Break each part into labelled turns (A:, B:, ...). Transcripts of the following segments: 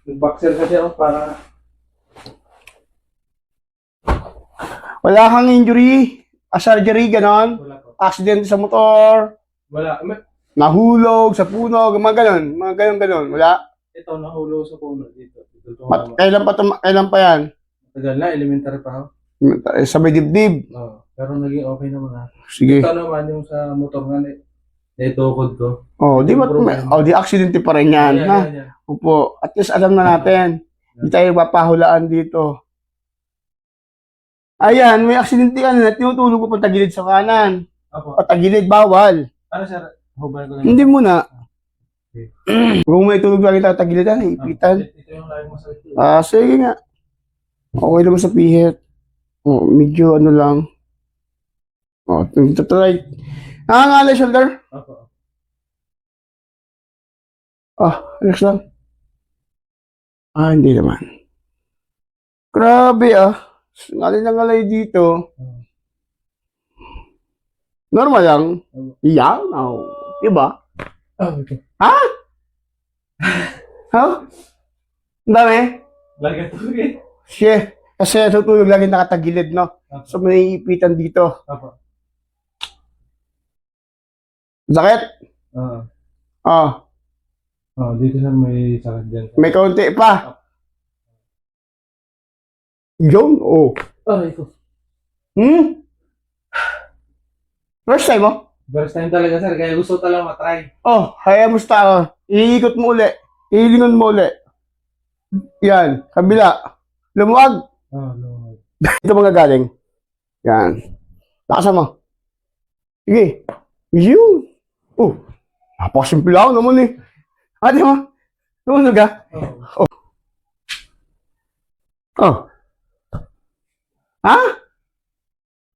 A: Nag-boxer kasi ako para...
B: Wala kang injury, surgery, ganon.
A: Wala po.
B: Accident sa motor,
A: Wala.
B: nahulog sa puno, mga ganon. Mga ganon. Wala.
A: Ito, nahulog sa puno dito.
B: Kailan pa yan?
A: Tagal na, elementary pa ako.
B: Sabay dibdib.
A: Oo. Pero naging okay naman ako.
B: Sige.
A: Ito naman yung sa motor nga naitokod ko.
B: Oh, di ba? Oh, di accident pa rin yan, ha?
A: Yan.
B: Opo. At least alam na natin. Hindi tayo papahulaan dito. Ayan, may aksidente ka na. Tinutulog ko patagilid sa kanan.
A: Apo.
B: Patagilid, bawal.
A: Ano sir? Hubad ko lang.
B: Hindi muna.
A: Okay.
B: Kung may tulog lagi tatagilidan, ipitan.
A: Ito yung lagi mo sa ito.
B: Sige nga. Okay naman sa pihit. Oh, medyo ano lang. Oh, ito try. Nakangala shoulder?
A: Apo.
B: Relax lang. Hindi naman. Grabe Ngalay na ngalay dito. Normal lang. Yan. Diba?
A: Okay.
B: Ha? Ang dami?
A: Lagi ito eh.
B: Kasi tutulog lagi nakatagilid, no? So may ipitan dito.
A: Apo.
B: Sakit?
A: Dito sir may sakit dyan.
B: May kaunti pa. Yun,
A: Ito.
B: First time,
A: First time talaga sir, kaya gusto talaga matry.
B: Kaya musta, iikot mo uli. Ilingon mo uli. Yan, kabila. Lumuwag.
A: No.
B: Dito mga galing. Yan. Lakasan mo. Sige. Yun. Napakasimple ako naman eh. Ate mo. Tumunog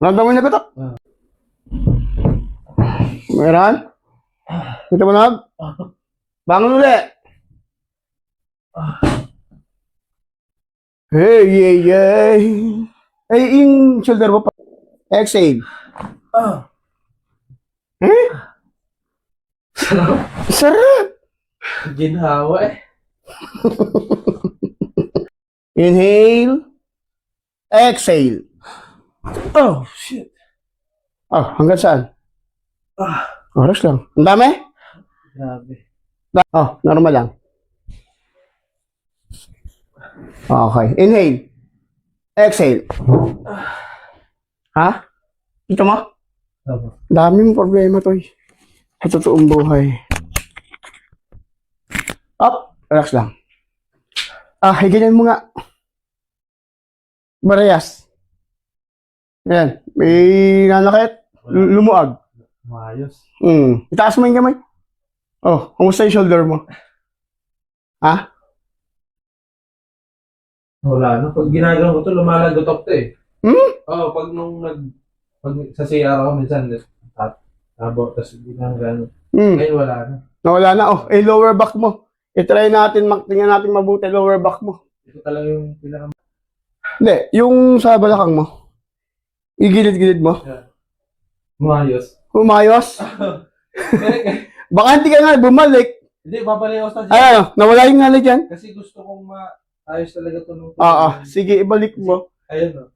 B: Nandang mo na ito? Meron? Ito mo na? Bangon uli. Hey. Yung shoulder mo pa. Exhale. Sarap.
A: Ginhawa eh.
B: Inhale. Exhale.
A: Shit.
B: Hanggang saan? Oras lang. Ang dami?
A: Grabe.
B: Normal lang. Okay. Inhale. Exhale. Ito mo?
A: Apo.
B: Dami mong problema to sa totoong buhay. Relax lang. Ganyan mo nga. Barayas. Ayan. May nanakit. Lumuag.
A: Maayos.
B: Itaas mo yung kamay. Kumusta yung shoulder mo?
A: Wala na. Pag ginagawa ko to, lumalagotok to eh. Pag sa CR ako minsan, tabo, tapos ginagawa. Ngayon wala na.
B: Nawala na. Lower back mo. I-try natin, tingnan natin mabuti lower back mo.
A: Ito talaga yung pinaka...
B: Hindi, yung sa balakang mo. Igilid-gilid mo.
A: Maayos.
B: Umayos. Baka hindi ka nga bumalik.
A: Hindi, babalik ako sa
B: Nawala yung ngalay dyan.
A: Kasi gusto kong maayos talaga ito nung...
B: Sige, ibalik mo.
A: Ayun